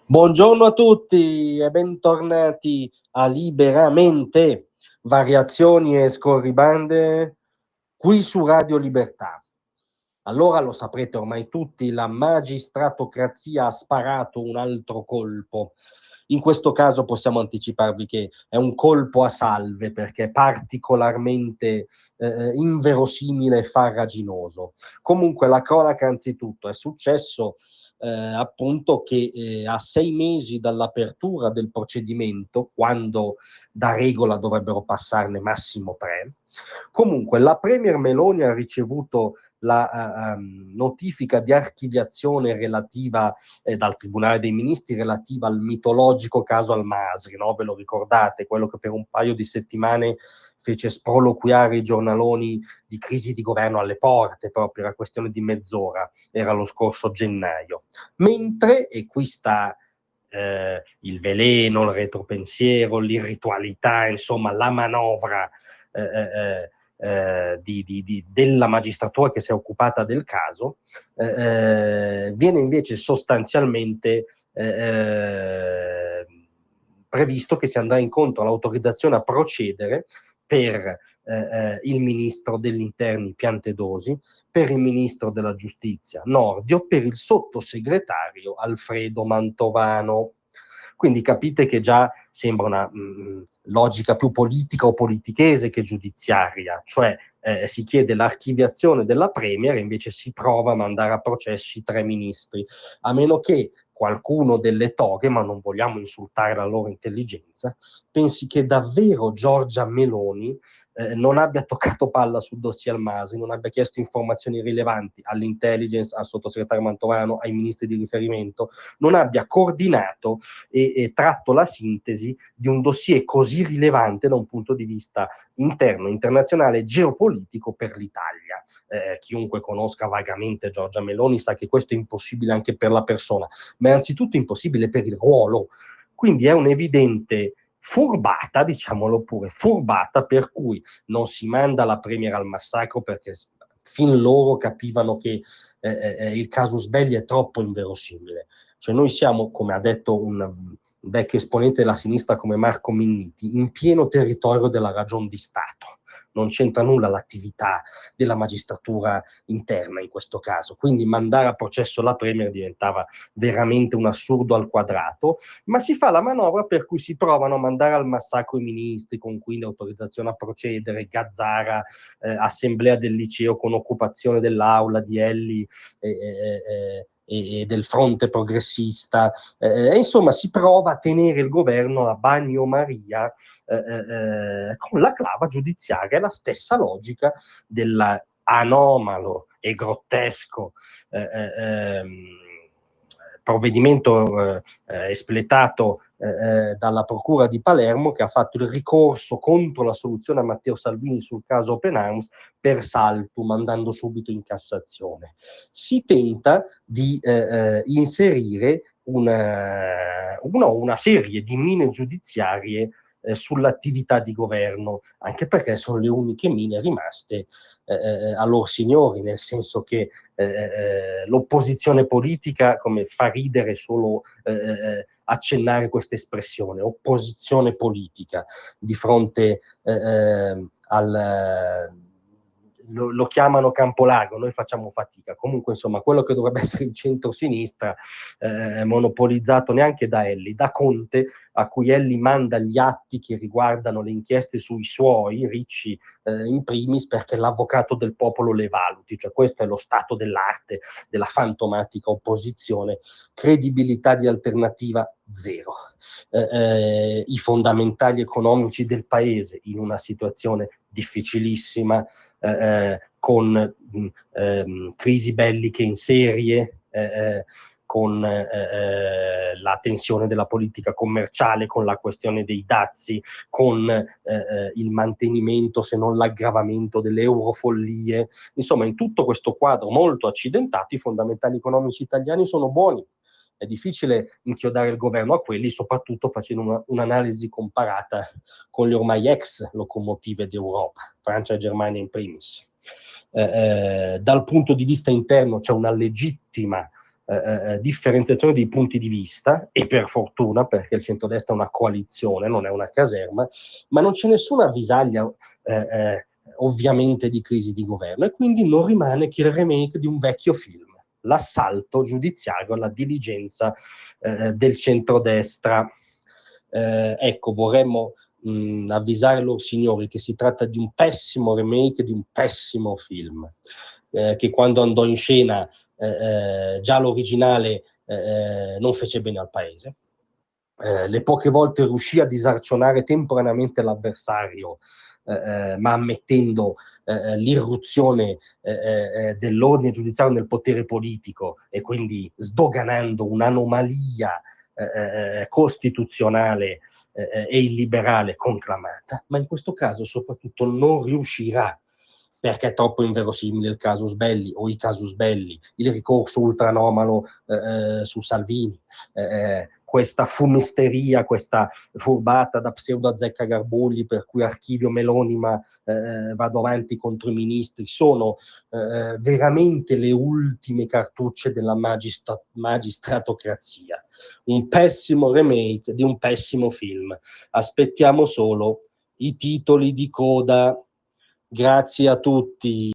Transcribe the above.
Buongiorno a tutti e bentornati a Liberamente, variazioni e scorribande qui su Radio Libertà. Allora lo saprete ormai tutti, la magistratocrazia ha sparato un altro colpo. In questo caso possiamo anticiparvi che è un colpo a salve perché è particolarmente inverosimile e farraginoso. Comunque la cronaca anzitutto è successo appunto che a 6 mesi dall'apertura del procedimento, quando da regola dovrebbero passarne massimo 3, comunque la Premier Meloni ha ricevuto la notifica di archiviazione relativa dal Tribunale dei Ministri relativa al mitologico caso Al-Masri, no? Ve lo ricordate? Quello che per un paio di settimane fece sproloquiare i giornaloni di crisi di governo alle porte, proprio era questione di mezz'ora, era lo scorso gennaio. Mentre, e qui sta il veleno, il retropensiero, l'irritualità, insomma la manovra della magistratura che si è occupata del caso, viene invece sostanzialmente previsto che si andrà incontro all'autorizzazione a procedere per il ministro degli interni Piantedosi, per il ministro della giustizia Nordio, per il sottosegretario Alfredo Mantovano. Quindi capite che già sembra una logica più politica o politichese che giudiziaria, cioè si chiede l'archiviazione della Premier e invece si prova a mandare a processo i 3 ministri, a meno che qualcuno delle toghe, ma non vogliamo insultare la loro intelligenza, pensi che davvero Giorgia Meloni non abbia toccato palla sul dossier Al-Masri, non abbia chiesto informazioni rilevanti all'intelligence, al sottosegretario Mantovano, ai ministri di riferimento, non abbia coordinato e tratto la sintesi di un dossier così rilevante da un punto di vista interno, internazionale e geopolitico per l'Italia. Chiunque conosca vagamente Giorgia Meloni sa che questo è impossibile anche per la persona, ma è anzitutto impossibile per il ruolo. Quindi è un'evidente furbata, diciamolo pure, furbata per cui non si manda la Premier al massacro perché fin loro capivano che il casus belli è troppo inverosimile. Cioè noi siamo, come ha detto un vecchio esponente della sinistra come Marco Minniti, in pieno territorio della ragion di Stato. Non c'entra nulla l'attività della magistratura interna in questo caso. Quindi mandare a processo la Premier diventava veramente un assurdo al quadrato, ma si fa la manovra per cui si provano a mandare al massacro i ministri, con quindi autorizzazione a procedere, Gazzara, assemblea del liceo con occupazione dell'aula di Elli e del fronte progressista, insomma si prova a tenere il governo a bagnomaria con la clava giudiziaria, è la stessa logica dell'anomalo e grottesco provvedimento espletato dalla Procura di Palermo, che ha fatto il ricorso contro la soluzione a Matteo Salvini sul caso Open Arms per saltum, andando subito in Cassazione. Si tenta di inserire una serie di mine giudiziarie sull'attività di governo, anche perché sono le uniche mine rimaste a lor signori, nel senso che l'opposizione politica, come fa ridere solo accennare questa espressione, opposizione politica di fronte lo chiamano campo largo, noi facciamo fatica. Comunque, insomma, quello che dovrebbe essere il centro-sinistra monopolizzato neanche da Elli, da Conte, a cui Elli manda gli atti che riguardano le inchieste sui suoi, Ricci in primis, perché l'avvocato del popolo le valuti. Cioè questo è lo stato dell'arte della fantomatica opposizione, credibilità di Alternativa zero. I fondamentali economici del paese in una situazione difficilissima, con crisi belliche in serie, con la tensione della politica commerciale, con la questione dei dazi, con il mantenimento, se non l'aggravamento delle eurofollie. Insomma, in tutto questo quadro molto accidentato, i fondamentali economici italiani sono buoni. È difficile inchiodare il governo a quelli, soprattutto facendo un'analisi comparata con le ormai ex locomotive d'Europa, Francia e Germania in primis. Dal punto di vista interno c'è una legittima differenziazione dei punti di vista, e per fortuna, perché il centrodestra è una coalizione, non è una caserma, ma non c'è nessuna avvisaglia ovviamente di crisi di governo, e quindi non rimane che il remake di un vecchio film, l'assalto giudiziario alla diligenza del centrodestra. Ecco, vorremmo avvisare loro signori che si tratta di un pessimo remake di un pessimo film, che quando andò in scena già l'originale non fece bene al paese. Le poche volte riuscì a disarcionare temporaneamente l'avversario, ma ammettendo l'irruzione dell'ordine giudiziario nel potere politico, e quindi sdoganando un'anomalia costituzionale e illiberale conclamata, ma in questo caso soprattutto non riuscirà, perché è troppo inverosimile il casus belli o i casus belli, il ricorso ultranomalo su Salvini, questa fumisteria, questa furbata da pseudo azzeccagarbugli per cui archivio Meloni ma vado avanti contro i ministri, sono veramente le ultime cartucce della magistratocrazia. Un pessimo remake di un pessimo film. Aspettiamo solo i titoli di coda. Grazie a tutti.